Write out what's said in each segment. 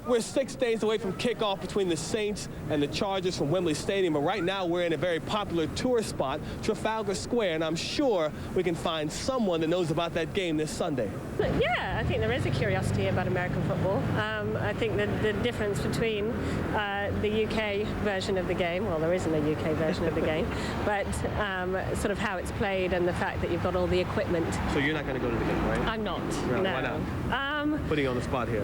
We're 6 days away from kickoff between the Saints and the Chargers from Wembley Stadium, and right now we're in a very popular tourist spot, Trafalgar Square, and I'm sure we can find someone that knows about that game this Sunday. Yeah, I think there is a curiosity about American football. I think that the difference between the UK version of the game, well, there isn't a UK version of the game, but sort of how it's played and the fact that you've got all the equipment. So you're not going to go to the game, right? I'm not. No. No. Why not? Putting you on the spot here.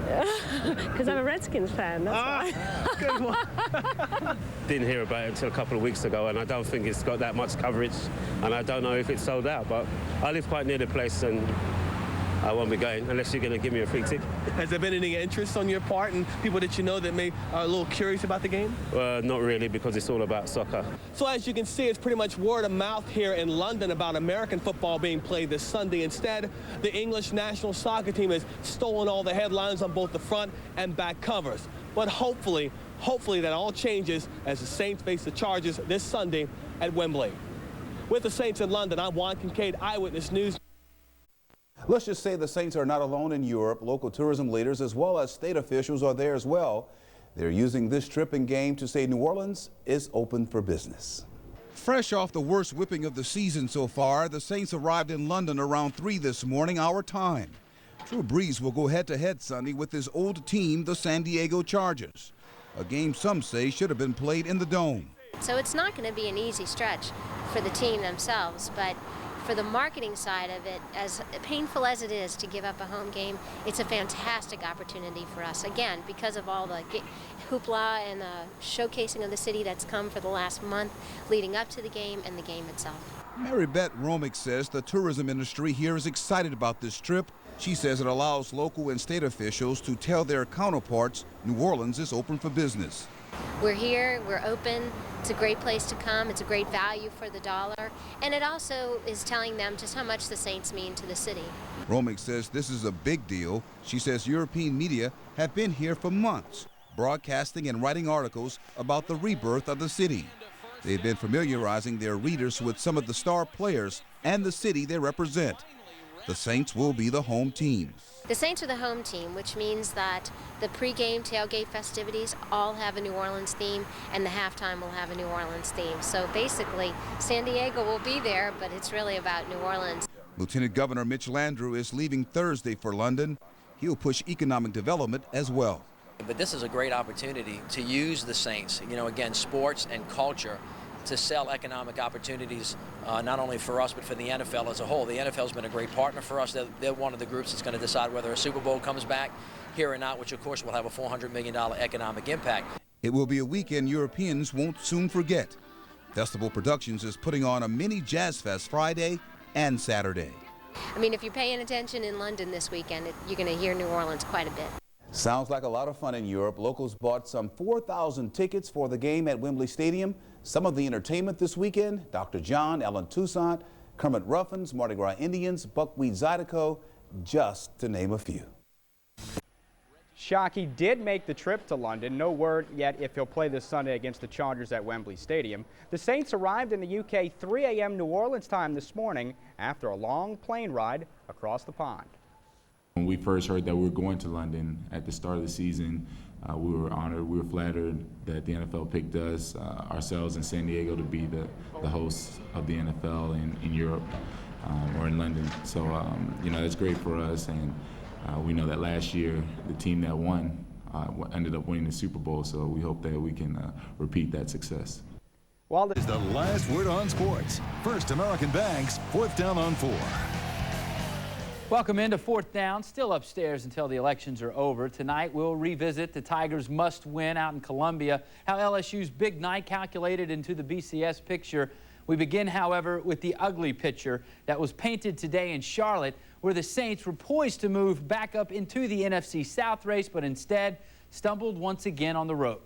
Because I'm a Redskins fan, that's why. Good one. Didn't hear about it until a couple of weeks ago, and I don't think it's got that much coverage, and I don't know if it's sold out, but I live quite near the place, and I won't be going unless you're going to give me a free ticket. Has there been any interest on your part and people that you know that are a little curious about the game? Not really, because it's all about soccer. So as you can see, it's pretty much word of mouth here in London about American football being played this Sunday. Instead, the English national soccer team has stolen all the headlines on both the front and back covers. But hopefully that all changes as the Saints face the Chargers this Sunday at Wembley. With the Saints in London, I'm Juan Kincaid, Eyewitness News. Let's just say the Saints are not alone in Europe. Local tourism leaders as well as state officials are there as well. They're using this trip and game to say New Orleans is open for business. Fresh off the worst whipping of the season so far, the Saints arrived in London around 3 this morning, our time. Drew Brees will go head-to-head Sunday with his old team, the San Diego Chargers. A game some say should have been played in the Dome. So it's not going to be an easy stretch for the team themselves, but for the marketing side of it, as painful as it is to give up a home game, it's a fantastic opportunity for us. Again, because of all the hoopla and showcasing of the city that's come for the last month leading up to the game and the game itself. Mary Beth Romick says the tourism industry here is excited about this trip. She says it allows local and state officials to tell their counterparts New Orleans is open for business. We're here, we're open, it's a great place to come, it's a great value for the dollar, and it also is telling them just how much the Saints mean to the city. Romick says this is a big deal. She says European media have been here for months, broadcasting and writing articles about the rebirth of the city. They've been familiarizing their readers with some of the star players and the city they represent. The Saints will be the home team. The Saints are the home team, which means that the pregame tailgate festivities all have a New Orleans theme, and the halftime will have a New Orleans theme. So basically, San Diego will be there, but it's really about New Orleans. Lieutenant Governor Mitch Landrieu is leaving Thursday for London. He'll push economic development as well. But this is a great opportunity to use the Saints, again, sports and culture, to sell economic opportunities, not only for us, but for the NFL as a whole. The NFL's been a great partner for us. They're one of the groups that's going to decide whether a Super Bowl comes back here or not, which of course will have a $400 million economic impact. It will be a weekend Europeans won't soon forget. Festival Productions is putting on a mini Jazz Fest Friday and Saturday. I mean, if you're paying attention in London this weekend, you're going to hear New Orleans quite a bit. Sounds like a lot of fun in Europe. Locals bought some 4,000 tickets for the game at Wembley Stadium. Some of the entertainment this weekend: Dr. John, Ellen Toussaint, Kermit Ruffins, Mardi Gras Indians, Buckwheat Zydeco, just to name a few. Shockey did make the trip to London. No word yet if he'll play this Sunday against the Chargers at Wembley Stadium. The Saints arrived in the UK 3 a.m. New Orleans time this morning after a long plane ride across the pond. When we first heard that we were going to London at the start of the season, we were honored, we were flattered that the NFL picked us, ourselves in San Diego, to be the hosts of the NFL in Europe or in London. So, that's great for us, and we know that last year the team that won ended up winning the Super Bowl, so we hope that we can repeat that success. Well, is the last word on sports. First American Bank's 4th down on 4. Welcome into 4th down, still upstairs until the elections are over. Tonight we'll revisit the Tigers' must-win out in Columbia, how LSU's big night calculated into the BCS picture. We begin, however, with the ugly picture that was painted today in Charlotte, where the Saints were poised to move back up into the NFC South race, but instead stumbled once again on the road.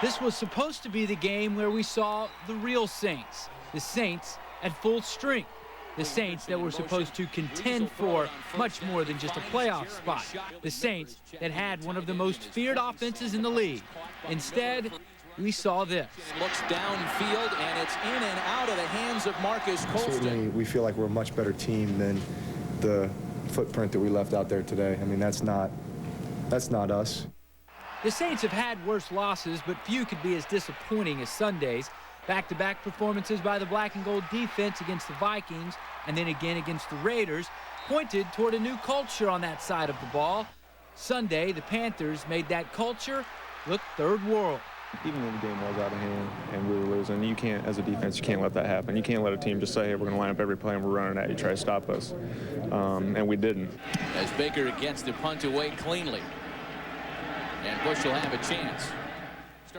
This was supposed to be the game where we saw the real Saints, the Saints at full strength. The Saints that were supposed to contend for much more than just a playoff spot. The Saints that had one of the most feared offenses in the league. Instead, we saw this. Looks downfield, and it's in and out of the hands of Marcus Colston. Certainly, we feel like we're a much better team than the footprint that we left out there today. I mean, that's not that's not us. The Saints have had worse losses, but few could be as disappointing as Sunday's. Back-to-back performances by the black and gold defense against the Vikings and then again against the Raiders pointed toward a new culture on that side of the ball. Sunday, the Panthers made that culture look third world. Even though the game was out of hand and we were losing, you can't, as a defense, you can't let that happen. You can't let a team just say, hey, we're going to line up every play and we're running at you, try to stop us. And we didn't. As Baker gets the punt away cleanly. And Bush will have a chance.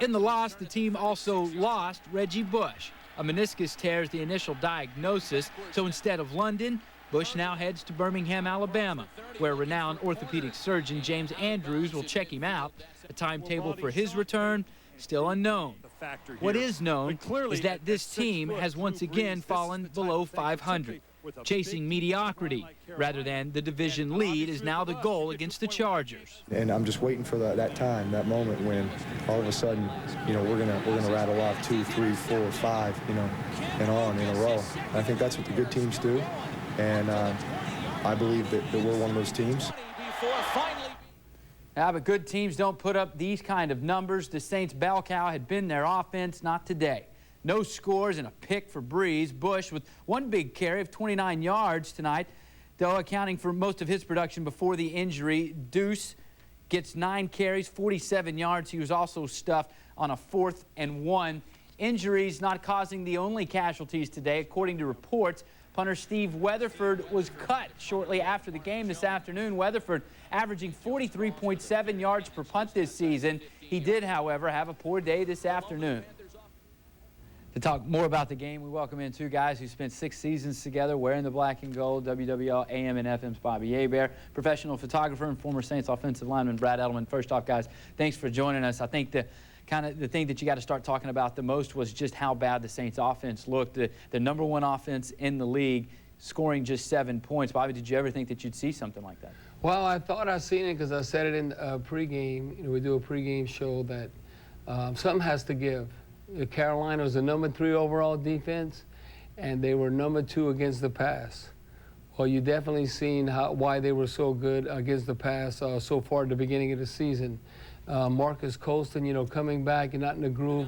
In the loss, the team also lost Reggie Bush. A meniscus tears the initial diagnosis, so instead of London, Bush now heads to Birmingham, Alabama, where renowned orthopedic surgeon James Andrews will check him out. A timetable for his return still unknown. What is known is that this team has once again fallen below 500. Chasing mediocrity rather than the division lead is now the goal against the Chargers. And I'm just waiting for that time, that moment when all of a sudden, you know, we're gonna rattle off 2, 3, 4, 5, you know, and on in a row. And I think that's what the good teams do, and I believe that we're one of those teams. Yeah, but good teams don't put up these kind of numbers. The Saints' bell cow had been their offense, not today. No scores and a pick for Breeze. Bush with one big carry of 29 yards tonight, though accounting for most of his production before the injury. Deuce gets 9 carries, 47 yards. He was also stuffed on a 4th and 1. Injuries not causing the only casualties today. According to reports, punter Steve Weatherford was cut shortly after the game this afternoon. Weatherford averaging 43.7 yards per punt this season. He did, however, have a poor day this afternoon. To talk more about the game, we welcome in 2 guys who spent 6 seasons together wearing the black and gold. WWL AM and FM's Bobby Hebert, professional photographer and former Saints offensive lineman Brad Edelman. First off, guys, thanks for joining us. I think the thing that you got to start talking about the most was just how bad the Saints offense looked. The #1 offense in the league, scoring just 7 points. Bobby, did you ever think that you'd see something like that? Well, I thought I seen it because I said it in pregame. You know, we do a pregame show that something has to give. Carolina was the #3 overall defense, and they were #2 against the pass. Well, you definitely seen why they were so good against the pass so far at the beginning of the season. Marcus Colston, you know, coming back and not in the groove.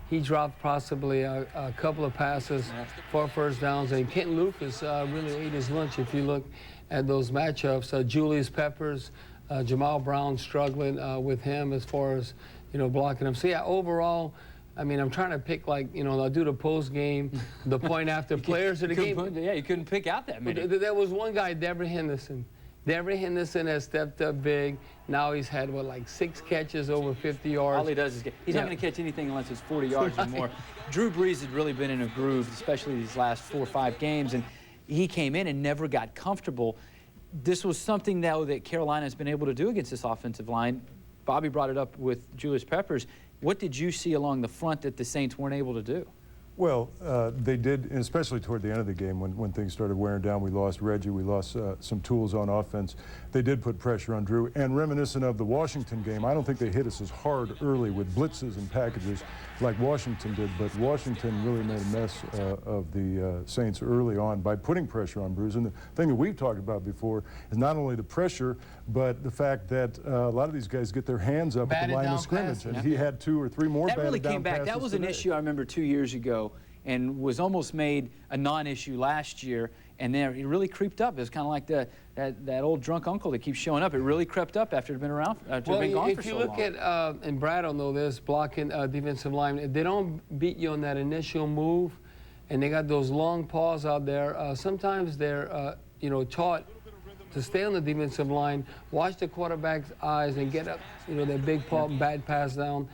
He dropped possibly a couple of passes for first downs, and Kenton Lucas really ate his lunch. If you look at those matchups, Julius Peppers, Jamal Brown struggling with him as far as, you know, blocking him. So yeah, overall, I mean, I'm trying to pick, like, you know, I'll do the post game, the point after players of the game. Yeah, you couldn't pick out that many. There was one guy, Devery Henderson. Devery Henderson has stepped up big. Now he's had, what, like 6 catches over 50 yards. All he does is he's not going to catch anything unless it's 40 yards or more. Drew Brees had really been in a groove, especially these last 4 or 5 games, and he came in and never got comfortable. This was something, though, that Carolina has been able to do against this offensive line. Bobby brought it up with Julius Peppers. What did you see along the front that the Saints weren't able to do? Well, they did, and especially toward the end of the game when things started wearing down. We lost Reggie. We lost some tools on offense. They did put pressure on Drew. And reminiscent of the Washington game, I don't think they hit us as hard early with blitzes and packages like Washington did, but Washington really made a mess of the Saints early on by putting pressure on Brees. And the thing that we've talked about before is not only the pressure, but the fact that a lot of these guys get their hands up at the line of scrimmage. And he had 2 or 3 more batted down passes. That really came back. That was an issue I remember 2 years ago, and was almost made a non-issue last year, and then it really creeped up. It was kind of like that old drunk uncle that keeps showing up. It really crept up after it had been around, after it had been gone for so long. Well, if you look at, and Brad will know this, blocking defensive line, they don't beat you on that initial move, and they got those long paws out there. Sometimes they're, you know, taught to stay on the defensive line, watch the quarterback's eyes, and get up, you know, that big paw, bad pass down.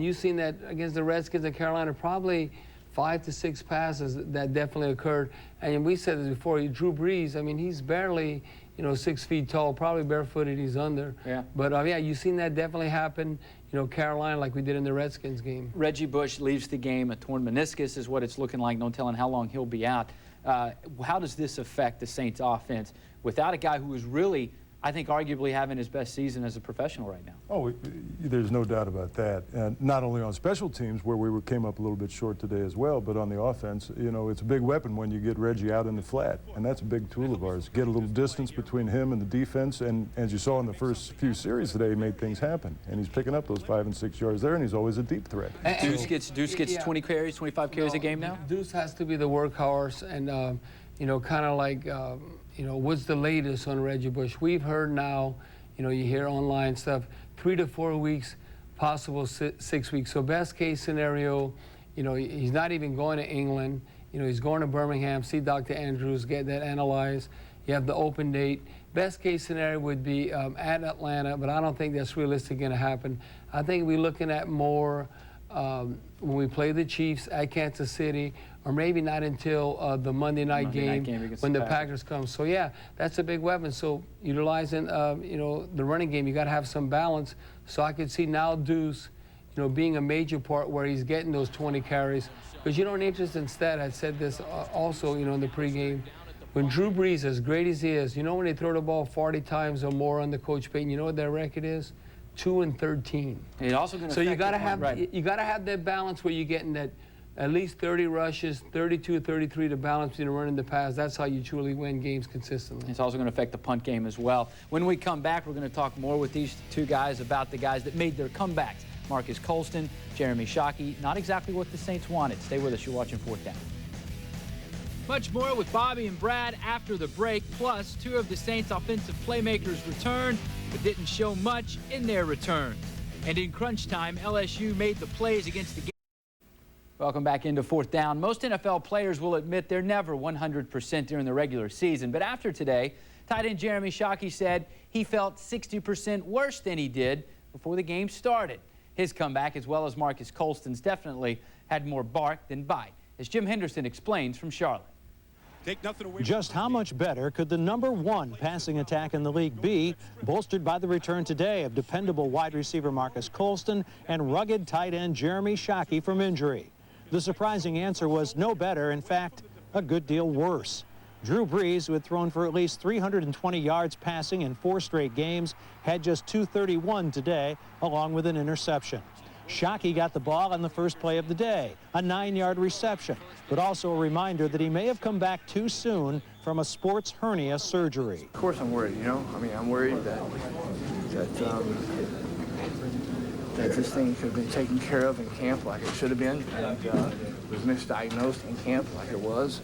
You've seen that against the Redskins in Carolina, probably 5 to 6 passes that definitely occurred. And we said this before, Drew Brees, I mean, he's barely, you know, 6 feet tall, probably barefooted, he's under. Yeah. But yeah, you've seen that definitely happen, you know, Carolina, like we did in the Redskins game. Reggie Bush leaves the game. A torn meniscus is what it's looking like. No telling how long he'll be out. How does this affect the Saints offense without a guy who was really I think arguably having his best season as a professional right now. Oh, there's no doubt about that. And not only on special teams, where we came up a little bit short today as well, but on the offense, you know, it's a big weapon when you get Reggie out in the flat. And that's a big tool of ours. Get a little distance between him and the defense. And as you saw in the first few series today, he made things happen. And he's picking up those 5 and 6 yards there, and he's always a deep threat. Deuce gets 20 carries, 25 carries a game now? Deuce has to be the workhorse, and, you know, kind of like, you know, what's the latest on Reggie Bush? We've heard now, you know, you hear online stuff, 3 to 4 weeks, possible 6 weeks. So best case scenario, you know, he's not even going to England. You know, he's going to Birmingham, see Dr. Andrews, get that analyzed. You have the open date. Best case scenario would be at Atlanta, but I don't think that's realistic going to happen. I think we're looking at more when we play the Chiefs at Kansas City, or maybe not until the Monday night game when the Packers come. So yeah, that's a big weapon. So utilizing you know, the running game, you got to have some balance. So I could see now Deuce, you know, being a major part where he's getting those 20 carries. Because you know, an interesting stat, I said this also, you know, in the pregame. When Drew Brees, as great as he is, you know, when they throw the ball 40 times or more under Coach Payton, you know what their record is? 2-13. And also so you got to have that balance where you're getting that at least 30 rushes, 32, 33 to balance between the run and the pass. That's how you truly win games consistently. It's also going to affect the punt game as well. When we come back, we're going to talk more with these two guys about the guys that made their comebacks. Marcus Colston, Jeremy Shockey, not exactly what the Saints wanted. Stay with us. You're watching Fourth Down. Much more with Bobby and Brad after the break. Plus, 2 of the Saints' offensive playmakers returned, but didn't show much in their returns. And in crunch time, LSU made the plays against the game. Welcome back into Fourth Down. Most NFL players will admit they're never 100% during the regular season. But after today, tight end Jeremy Shockey said he felt 60% worse than he did before the game started. His comeback, as well as Marcus Colston's, definitely had more bark than bite, as Jim Henderson explains from Charlotte. Just how much better could the #1 passing attack in the league be, bolstered by the return today of dependable wide receiver Marcus Colston and rugged tight end Jeremy Shockey from injury? The surprising answer was no better, in fact, a good deal worse. Drew Brees, who had thrown for at least 320 yards passing in 4 straight games, had just 231 today, along with an interception. Shockey got the ball on the first play of the day, a 9-yard reception, but also a reminder that he may have come back too soon from a sports hernia surgery. Of course I'm worried, you know. I mean, I'm worried that this thing could have been taken care of in camp like it should have been, and was misdiagnosed in camp like it was.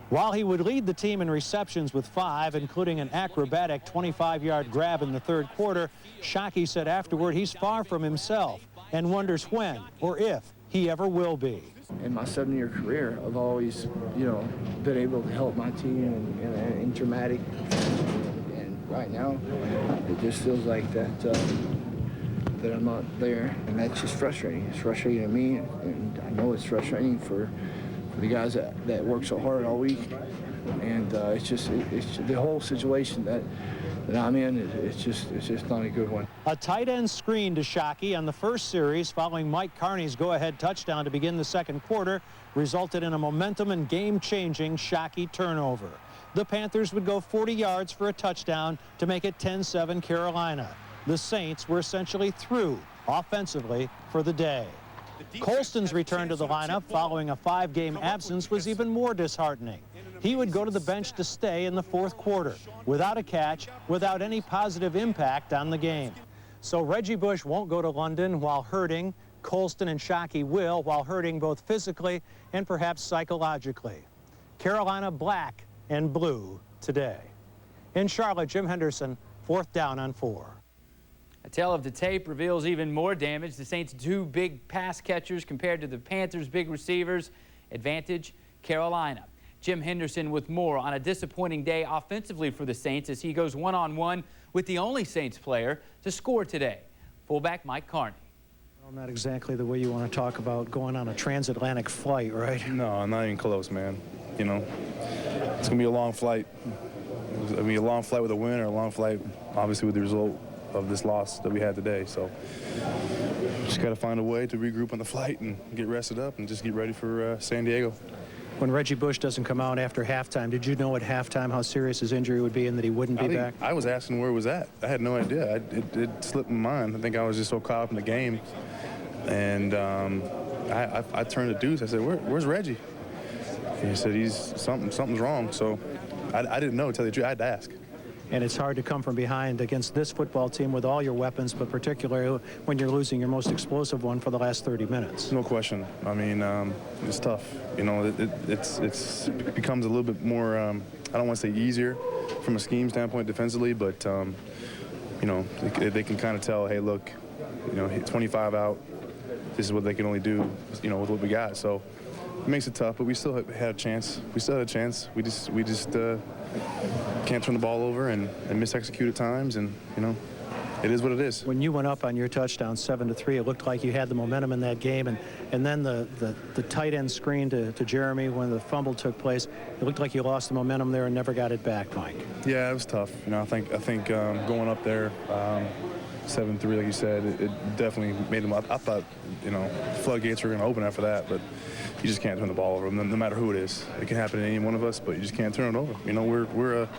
While he would lead the team in receptions with 5, including an acrobatic 25-yard grab in the 3rd quarter, Shockey said afterward he's far from himself and wonders when or if he ever will be. In my 7-year career, I've always, you know, been able to help my team in dramatic. And right now, it just feels like that I'm not there, and that's just frustrating. It's frustrating to me, and I know it's frustrating for the guys that work so hard all week. And it's the whole situation that I'm in. It's just not a good one. A tight end screen to Shockey on the first series following Mike Carney's go-ahead touchdown to begin the 2nd quarter resulted in a momentum and game-changing Shockey turnover. The Panthers would go 40 yards for a touchdown to make it 10-7 Carolina. The Saints were essentially through offensively for the day. Colston's return to the lineup following a 5-game absence was even more disheartening. He would go to the bench to stay in the 4th quarter, without a catch, without any positive impact on the game. So Reggie Bush won't go to London while hurting. Colston and Shockey will, while hurting both physically and perhaps psychologically. Carolina black and blue today. In Charlotte, Jim Henderson, 4th down on 4. A tale of the tape reveals even more damage. The Saints' 2 big pass catchers compared to the Panthers' big receivers. Advantage, Carolina. Jim Henderson with more on a disappointing day offensively for the Saints as he goes one-on-one with the only Saints player to score today, fullback Mike Carney. Well, not exactly the way you want to talk about going on a transatlantic flight, right? No, not even close, man. You know, it's going to be a long flight. It's going to be a long flight with a win or a long flight, obviously, with the result of this loss that we had today. So just got to find a way to regroup on the flight and get rested up and just get ready for San Diego. when Reggie Bush doesn't come out after halftime, did you know at halftime how serious his injury would be and that he wouldn't be back? I was asking where it was at. I had no idea. It slipped my mind. I think I was just so caught up in the game. And I turned to Deuce. I said, where's Reggie? And he said, something's wrong. So I didn't know, to tell you the truth. I had to ask. And it's hard to come from behind against this football team with all your weapons, but particularly when you're losing your most explosive one for the last 30 minutes. No question. I mean, it's tough. You know, it becomes a little bit more, I don't want to say easier from a scheme standpoint defensively, but, you know, they can kind of tell, hey, look, you know, 25 out, this is what they can only do, you know, with what we got. So it makes it tough, but we still had a chance. We still had a chance. We just can't turn the ball over and misexecute at times, and you know, it is what it is. When you went up on your touchdown 7-3, it looked like you had the momentum in that game, and then the tight end screen to Jeremy when the fumble took place, it looked like you lost the momentum there and never got it back, Mike. Yeah, it was tough. You know, I think going up there 7-3, like you said, it definitely made them. I thought, you know, floodgates were going to open after that, but you just can't turn the ball over, no matter who it is. It can happen to any one of us, but you just can't turn it over. You know, we're a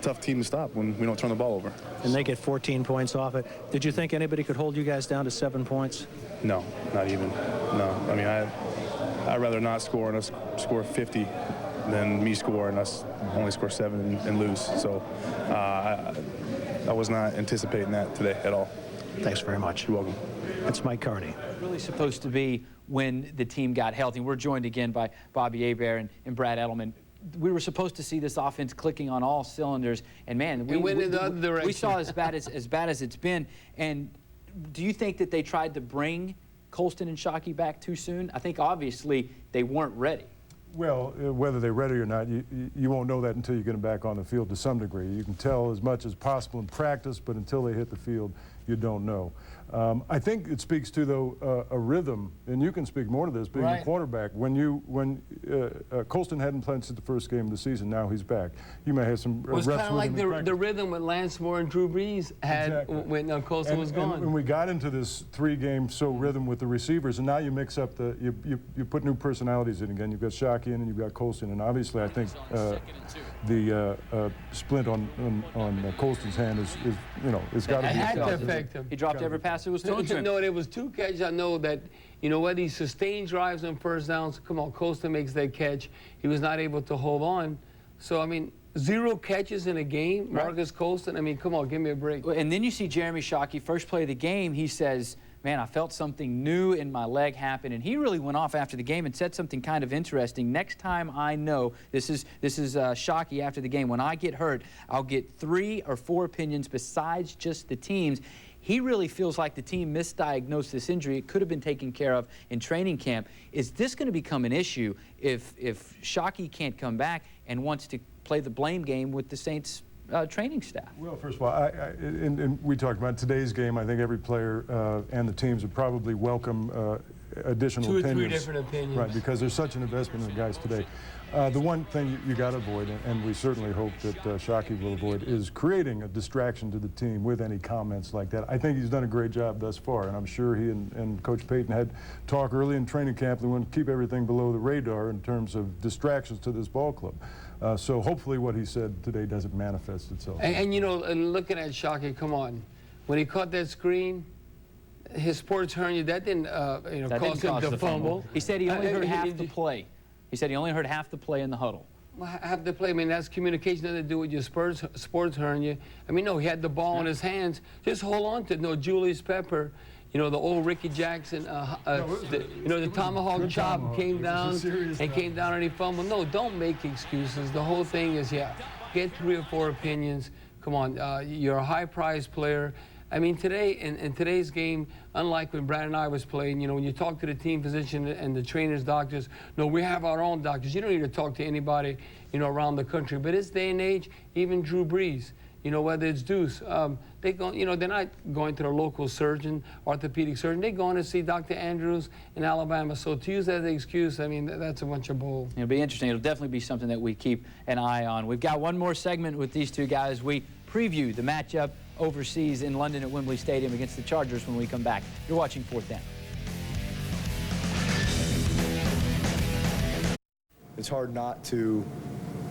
tough team to stop when we don't turn the ball over. And they get 14 points off it. Did you think anybody could hold you guys down to 7 points? No, not even. No. I mean, I'd rather not score and us score 50 than me score and us only score 7 and lose. So I was not anticipating that today at all. Thanks very much. You're welcome. That's Mike Carney. Really supposed to be when the team got healthy. We're joined again by Bobby Hebert and Brad Edelman. We were supposed to see this offense clicking on all cylinders, and man, we went in the other direction. We saw as bad as it's been. And do you think that they tried to bring Colston and Shockey back too soon? I think obviously they weren't ready. Well, whether they're ready or not, you won't know that until you get them back on the field to some degree. You can tell as much as possible in practice, but until they hit the field, you don't know. I think it speaks to, though, a rhythm, and you can speak more to this, being a quarterback. When Colston hadn't played since the first game of the season, now he's back. You may have some reps with him. It was kind of like the rhythm when Lance Moore and Drew Brees had when Colston was gone. And we got into this 3-game rhythm with the receivers, and now you mix up you put new personalities in again. You've got Shockey in and you've got Colston, and obviously I think the splint on Colston's hand is got to be. It had to affect him. He dropped every pass that was thrown to him. No, there was 2 catches. I know that, you know what, he sustained drives on first downs. Come on, Colston makes that catch. He was not able to hold on. So, I mean, 0 catches in a game, Marcus Colston. I mean, come on, give me a break. And then you see Jeremy Shockey, first play of the game, he says, man, I felt something new in my leg happen. And he really went off after the game and said something kind of interesting. Next time I know, this is Shockey after the game, when I get hurt, I'll get 3 or 4 opinions besides just the team's. He really feels like the team misdiagnosed this injury. It could have been taken care of in training camp. Is this going to become an issue if Shockey can't come back and wants to play the blame game with the Saints training staff? Well, first of all, and we talked about today's game. I think every player and the teams would probably welcome additional 2 or 3 opinions. different opinions. Right, because there's such an investment in the guys today. The one thing you got to avoid, and we certainly hope that Shockey will avoid, is creating a distraction to the team with any comments like that. I think he's done a great job thus far, and I'm sure he and Coach Payton had talk early in training camp. They want to keep everything below the radar in terms of distractions to this ball club. So hopefully what he said today doesn't manifest itself. And you know, looking at Shockey, come on. When he caught that screen, his sports hernia, that didn't cause him to fumble. He said he only heard half the play. He said he only heard half the play in the huddle. Well, half the play, I mean, that's communication, nothing to do with your sports hernia. I mean, no, he had the ball in his hands. Just hold on to it. No, Julius Pepper, you know, the old Ricky Jackson, the tomahawk chop came down and he fumbled. No, don't make excuses. The whole thing is, get 3 or 4 opinions. Come on, you're a high-priced player. I mean, today, in today's game, unlike when Brad and I was playing, you know, when you talk to the team physician and the trainers, doctors, no, we have our own doctors. You don't need to talk to anybody, you know, around the country. But this day and age, even Drew Brees, you know, whether it's Deuce, they go, you know, they're not going to their local surgeon, orthopedic surgeon. They're going to see Dr. Andrews in Alabama. So to use that as an excuse, I mean, that's a bunch of bull. It'll be interesting. It'll definitely be something that we keep an eye on. We've got one more segment with these 2 guys. We preview the matchup overseas in London at Wembley Stadium against the Chargers when we come back. You're watching 4th Down. it's hard not to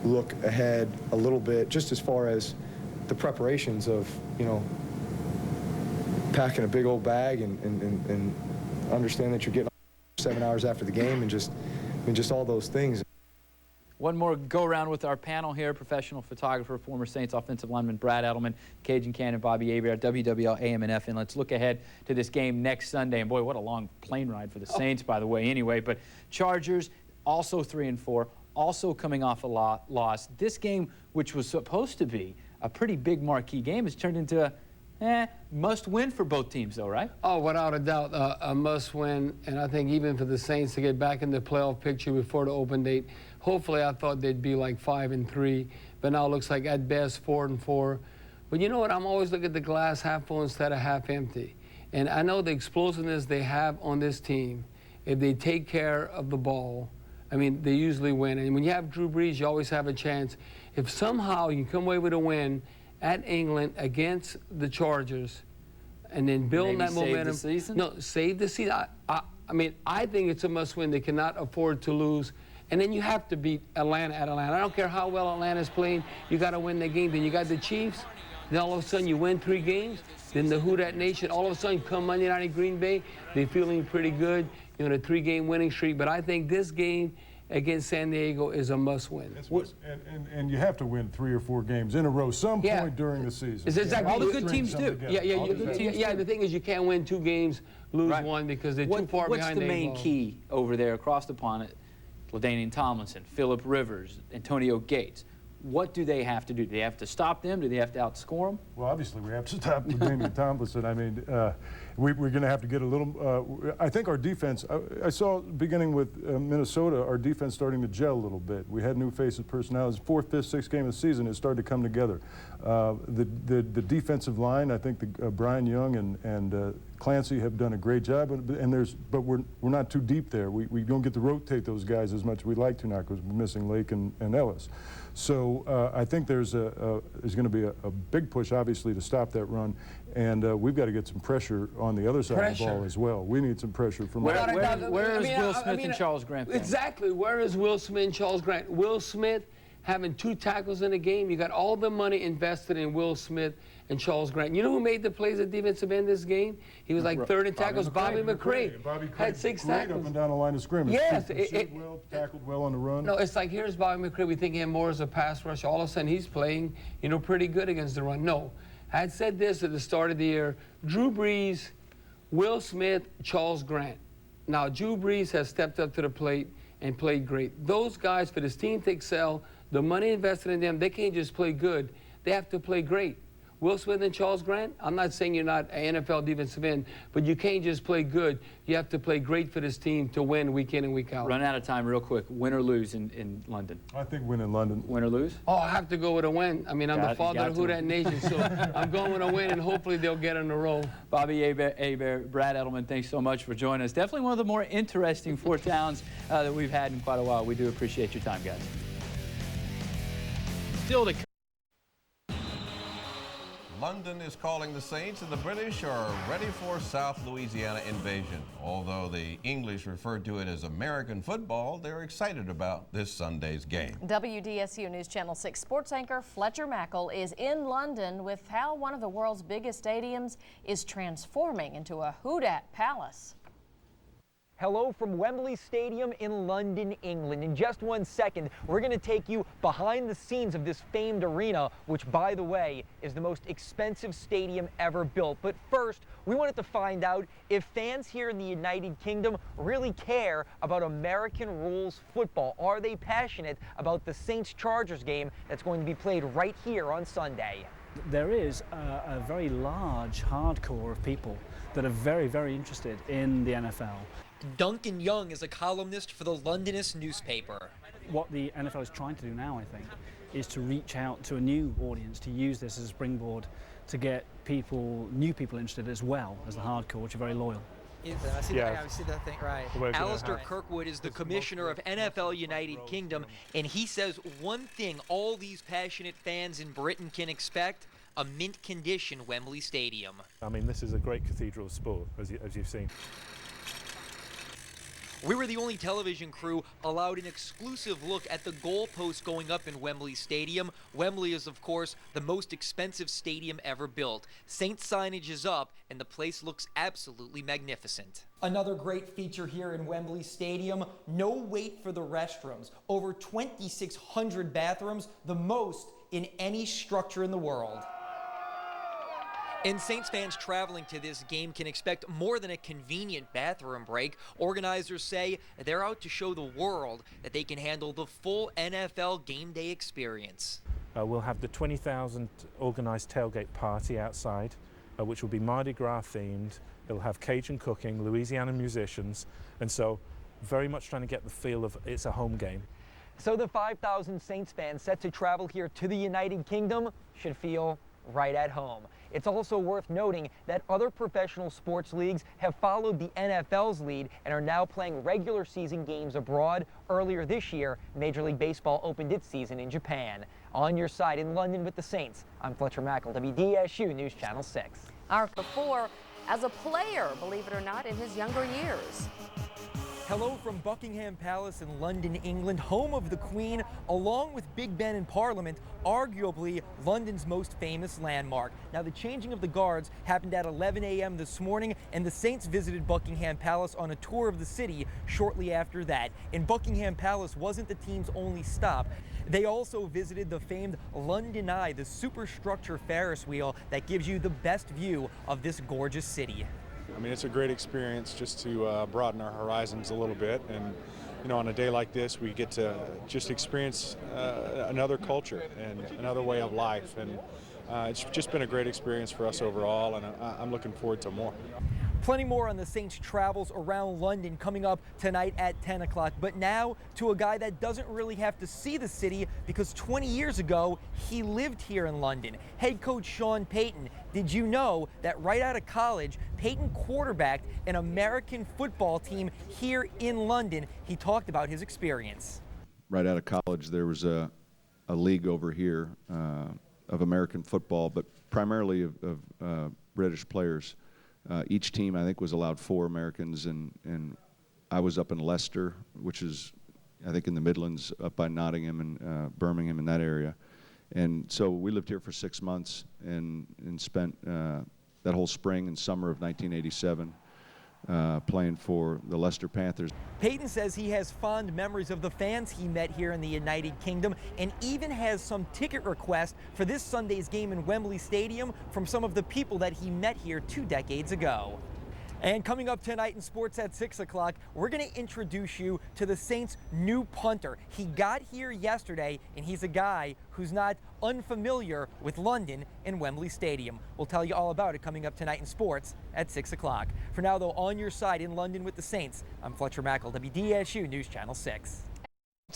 look ahead a little bit, just as far as the preparations of, you know, packing a big old bag and understand that you're getting 7 hours after the game, and just all those things. One more go-around with our panel here. Professional photographer, former Saints offensive lineman Brad Edelman, Cajun Cannon Bobby Hebert, WWL AM and FM. Let's look ahead to this game next Sunday. And boy, what a long plane ride for the Saints, by the way, anyway. But Chargers, also 3-4, also coming off a loss. This game, which was supposed to be a pretty big marquee game, has turned into a must-win for both teams, though, right? Oh, without a doubt, a must-win. And I think even for the Saints to get back in the playoff picture before the open date, hopefully I thought they'd be like 5-3, but now it looks like at best 4-4. But you know what? I'm always looking at the glass half full instead of half empty. And I know the explosiveness they have on this team, if they take care of the ball, I mean, they usually win. And when you have Drew Brees, you always have a chance. If somehow you come away with a win at England against the Chargers, and then build that momentum. Save the season? No, save the season. I mean, I think it's a must-win. They cannot afford to lose. And then you have to beat Atlanta at Atlanta. I don't care how well Atlanta's playing. You got to win the game. Then you got the Chiefs. Then all of a sudden you win 3 games. Then the Who Dat Nation, all of a sudden come Monday night in Green Bay. They're feeling pretty good. You're on a 3-game winning streak. But I think this game against San Diego is a must-win. And you have to win 3 or 4 games in a row some point during the season. It's exactly. All the good teams do. Yeah, the thing is you can't win 2 games, lose 1 because they're too far behind. What's the main key over there across the pond? LaDainian Tomlinson, Phillip Rivers, Antonio Gates. What do they have to do? Do they have to stop them? Do they have to outscore them? Well, obviously we have to stop LaDainian Tomlinson. I mean, we're going to have to get a little. I think our defense. I saw beginning with Minnesota, our defense starting to gel a little bit. We had new faces, personalities. 4th, 5th, 6th game of the season, it started to come together. The defensive line, I think Brian Young and Clancy have done a great job, but we're not too deep there. We don't get to rotate those guys as much as we'd like to now because we're missing Lake and Ellis. So I think there's going to be a big push, obviously, to stop that run, and we've got to get some pressure on the other side of the ball as well. We need some pressure from. Where is Will Smith and Charles Grant? Exactly. Where is Will Smith and Charles Grant? Will Smith having 2 tackles in a game. You got all the money invested in Will Smith and Charles Grant. You know who made the plays at defensive end this game? He was like 3rd in tackles. Bobby McCray had 6 tackles. Up and down the line of scrimmage. Yes. Tackled well on the run. No, it's like here's Bobby McCray. We think of him more as a pass rusher. All of a sudden he's playing, you know, pretty good against the run. No. I had said this at the start of the year. Drew Brees, Will Smith, Charles Grant. Now, Drew Brees has stepped up to the plate and played great. Those guys, for this team to excel, the money invested in them, they can't just play good. They have to play great. Will Smith and Charles Grant, I'm not saying you're not an NFL defensive end, but you can't just play good. You have to play great for this team to win week in and week out. Run out of time real quick. Win or lose in London? I think win in London. Win or lose? Oh, I have to go with a win. I mean, I'm the father of Who Dat Nation, so I'm going with a win, and hopefully they'll get on the roll. Bobby Hebert, Brad Edelman, thanks so much for joining us. Definitely one of the more interesting 4th downs that we've had in quite a while. We do appreciate your time, guys. Still to London is calling the Saints, and the British are ready for South Louisiana invasion. Although the English referred to it as American football, they're excited about this Sunday's game. WDSU News Channel 6 sports anchor Fletcher Mackel is in London with how one of the world's biggest stadiums is transforming into a Who Dat palace. Hello from Wembley Stadium in London, England. In just 1 second, we're going to take you behind the scenes of this famed arena, which, by the way, is the most expensive stadium ever built. But first, we wanted to find out if fans here in the United Kingdom really care about American rules football. Are they passionate about the Saints-Chargers game that's going to be played right here on Sunday? There is a very large hardcore of people that are very, very interested in the NFL. Duncan Young is a columnist for the Londonist newspaper. What the NFL is trying to do now, I think, is to reach out to a new audience, to use this as a springboard to get people, new people interested as well as the hardcore, which are very loyal. I see that thing right. Alistair Kirkwood is the commissioner of NFL United Kingdom, and he says one thing all these passionate fans in Britain can expect: a mint condition Wembley Stadium. I mean, this is a great cathedral of sport, as you've seen. We were the only television crew allowed an exclusive look at the goalposts going up in Wembley Stadium. Wembley is, of course, the most expensive stadium ever built. Saints signage is up, and the place looks absolutely magnificent. Another great feature here in Wembley Stadium, no wait for the restrooms. Over 2,600 bathrooms, the most in any structure in the world. And Saints fans traveling to this game can expect more than a convenient bathroom break. Organizers say they're out to show the world that they can handle the full NFL game day experience. We'll have the 20,000 organized tailgate party outside, which will be Mardi Gras themed. It'll have Cajun cooking, Louisiana musicians, and so very much trying to get the feel of it's a home game. So the 5,000 Saints fans set to travel here to the United Kingdom should feel right at home. It's also worth noting that other professional sports leagues have followed the NFL's lead and are now playing regular season games abroad. Earlier this year, Major League Baseball opened its season in Japan. On your side in London with the Saints, I'm Fletcher Mackel, WDSU News Channel 6. Our before as a player, believe it or not, in his younger years. Hello from Buckingham Palace in London, England, home of the Queen, along with Big Ben and Parliament, arguably London's most famous landmark. Now, the changing of the guards happened at 11 a.m. this morning, and the Saints visited Buckingham Palace on a tour of the city shortly after that. And Buckingham Palace wasn't the team's only stop. They also visited the famed London Eye, the superstructure Ferris wheel that gives you the best view of this gorgeous city. I mean, it's a great experience just to broaden our horizons a little bit, and you know, on a day like this, we get to just experience another culture and another way of life, and it's just been a great experience for us overall, and I'm looking forward to more. Plenty more on the Saints' travels around London coming up tonight at 10 o'clock. But now to a guy that doesn't really have to see the city because 20 years ago, he lived here in London. Head coach Sean Payton. Did you know that right out of college, Payton quarterbacked an American football team here in London? He talked about his experience. Right out of college, there was a league over here of American football, but primarily of British players. Each team, I think, was allowed 4 Americans, and I was up in Leicester, which is, I think, in the Midlands, up by Nottingham and Birmingham in that area. And so we lived here for 6 months and spent that whole spring and summer of 1987 playing for the Leicester Panthers. Payton says he has fond memories of the fans he met here in the United Kingdom and even has some ticket requests for this Sunday's game in Wembley Stadium from some of the people that he met here 2 decades ago. And coming up tonight in sports at 6 o'clock, we're going to introduce you to the Saints' new punter. He got here yesterday, and he's a guy who's not unfamiliar with London and Wembley Stadium. We'll tell you all about it coming up tonight in sports at 6 o'clock. For now, though, on your side in London with the Saints, I'm Fletcher Mackel, WDSU News Channel 6.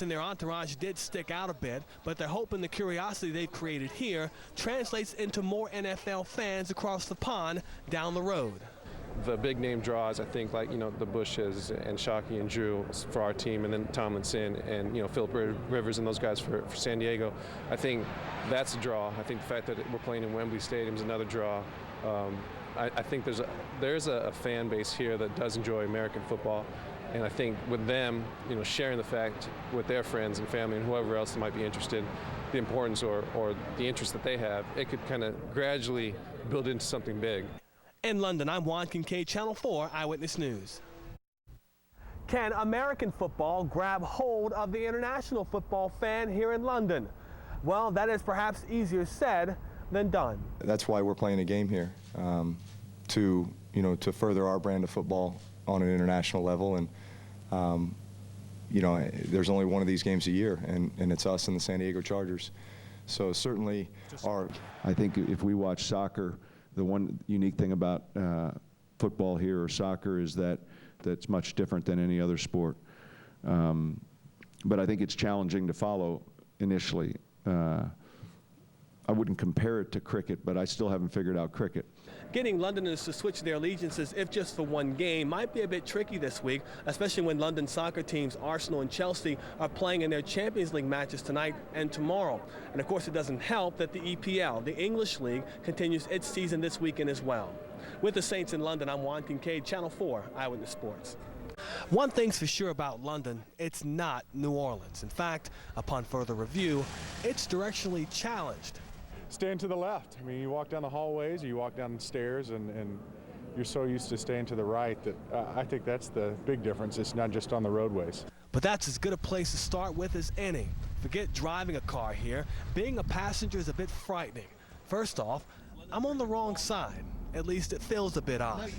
And their entourage did stick out a bit, but they're hoping the curiosity they've created here translates into more NFL fans across the pond down the road. The big name draws, I think, like, you know, the Bushes and Shockey and Drew for our team, and then Tomlinson and, you know, Philip Rivers and those guys for San Diego. I think that's a draw. I think the fact that we're playing in Wembley Stadium is another draw. I think there's a fan base here that does enjoy American football, and I think with them, you know, sharing the fact with their friends and family and whoever else might be interested, the importance or the interest that they have, it could kind of gradually build into something big. In London, I'm Juan Kincaid, Channel 4 Eyewitness News. Can American football grab hold of the international football fan here in London? Well, that is perhaps easier said than done. That's why we're playing a game here, to further our brand of football on an international level. And you know, there's only one of these games a year, and it's us and the San Diego Chargers. So certainly I think if we watch soccer, the one unique thing about football here or soccer is that that's much different than any other sport. But I think it's challenging to follow initially. I wouldn't compare it to cricket, but I still haven't figured out cricket. Getting Londoners to switch their allegiances, if just for one game, might be a bit tricky this week, especially when London soccer teams Arsenal and Chelsea are playing in their Champions League matches tonight and tomorrow. And of course, it doesn't help that the EPL, the English League, continues its season this weekend as well. With the Saints in London, I'm Juan Kincaid, Channel 4 Eyewitness Sports. One thing's for sure about London, it's not New Orleans. In fact, upon further review, it's directionally challenged. Staying to the left. I mean, you walk down the hallways, or you walk down the stairs, and you're so used to staying to the right that I think that's the big difference. It's not just on the roadways. But that's as good a place to start with as any. Forget driving a car here. Being a passenger is a bit frightening. First off, I'm on the wrong side. At least it feels a bit odd.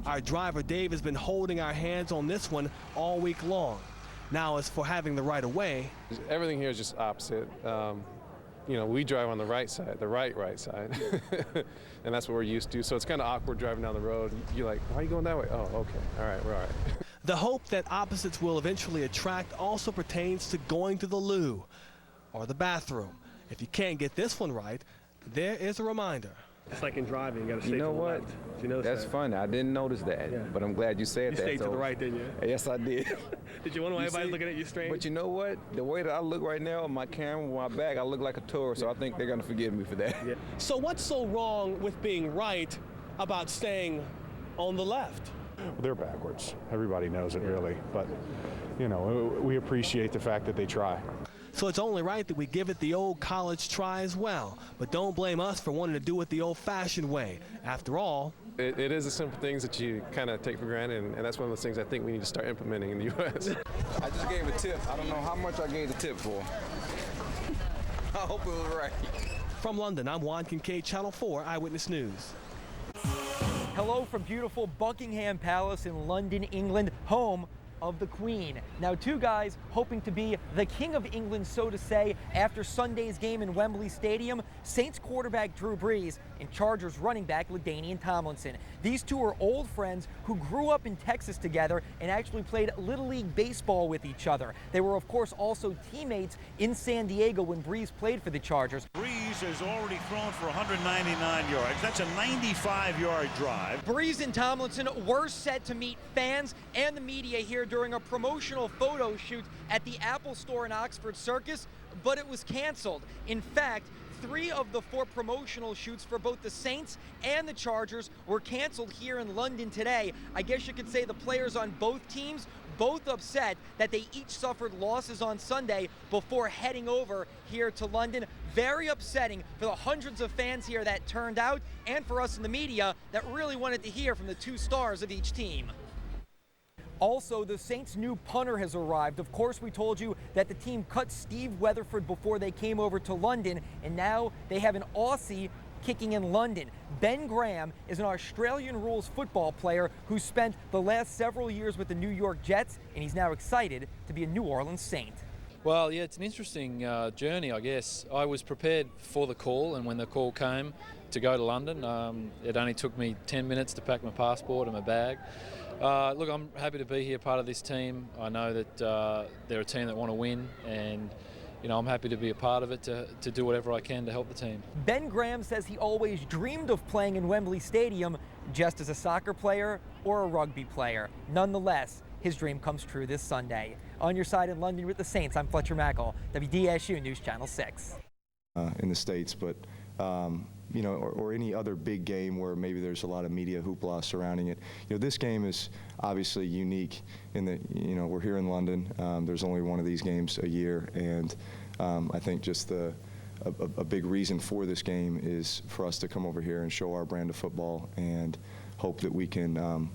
Our driver, Dave, has been holding our hands on this one all week long. Now, as for having the right of way. Everything here is just opposite. You know, we drive on the right side, the right side. And that's what we're used to. So it's kind of awkward driving down the road. You're like, why are you going that way? Oh, okay. All right, we're all right. The hope that opposites will eventually attract also pertains to going to the loo or the bathroom. If you can't get this one right, there is a reminder. It's like in driving, you got to stay to the left. You know That's funny. I didn't notice that, but I'm glad you said that. You stayed to the right, didn't you? Yes, I did. Did you wonder why everybody's looking at you strange? But you know what? The way that I look right now, my camera, my back, I look like a tourist, so I think they're going to forgive me for that. Yeah. So what's so wrong with being right about staying on the left? They're backwards. Everybody knows it, really. But, you know, we appreciate the fact that they try. So it's only right that we give it the old college try as well. But don't blame us for wanting to do it the old-fashioned way. After all, it is the simple things that you kind of take for granted, and that's one of those things I think we need to start implementing in the U.S. I just gave a tip. I don't know how much I gave the tip for. I hope it was right. From London, I'm Juan Kincaid, Channel 4 Eyewitness News. Hello from beautiful Buckingham Palace in London, England, home of the Queen. Now, two guys hoping to be the King of England, so to say, after Sunday's game in Wembley Stadium, Saints quarterback Drew Brees and Chargers running back LaDainian Tomlinson. These two are old friends who grew up in Texas together and actually played Little League baseball with each other. They were, of course, also teammates in San Diego when Brees played for the Chargers. Brees has already thrown for 199 yards. That's a 95-yard drive. Brees and Tomlinson were set to meet fans and the media here during a promotional photo shoot at the Apple Store in Oxford Circus, but it was canceled. In fact, 3 of the 4 promotional shoots for both the Saints and the Chargers were canceled here in London today. I guess you could say the players on both teams both upset that they each suffered losses on Sunday before heading over here to London. Very upsetting for the hundreds of fans here that turned out and for us in the media that really wanted to hear from the 2 stars of each team. Also, the Saints' new punter has arrived. Of course, we told you that the team cut Steve Weatherford before they came over to London, and now they have an Aussie kicking in London. Ben Graham is an Australian rules football player who spent the last several years with the New York Jets, and he's now excited to be a New Orleans Saint. Well, yeah, it's an interesting journey, I guess. I was prepared for the call, and when the call came to go to London, it only took me 10 minutes to pack my passport and my bag. Look, I'm happy to be here, part of this team. I know that they're a team that want to win, and you know, I'm happy to be a part of it, to do whatever I can to help the team. Ben Graham says he always dreamed of playing in Wembley Stadium just as a soccer player or a rugby player. Nonetheless, his dream comes true this Sunday. On your side in London with the Saints, I'm Fletcher Mackel, WDSU News Channel 6. In the States, but you know, or any other big game where maybe there's a lot of media hoopla surrounding it. You know, this game is obviously unique in that, you know, we're here in London. There's only one of these games a year, and I think just a big reason for this game is for us to come over here and show our brand of football and hope that we can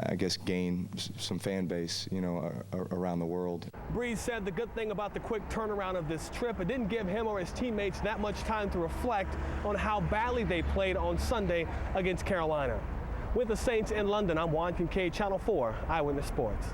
I guess gain some fan base, you know, around the world. Brees said the good thing about the quick turnaround of this trip, it didn't give him or his teammates that much time to reflect on how badly they played on Sunday against Carolina. With the Saints in London, I'm Juan Kincaid, Channel 4 Eyewitness Sports.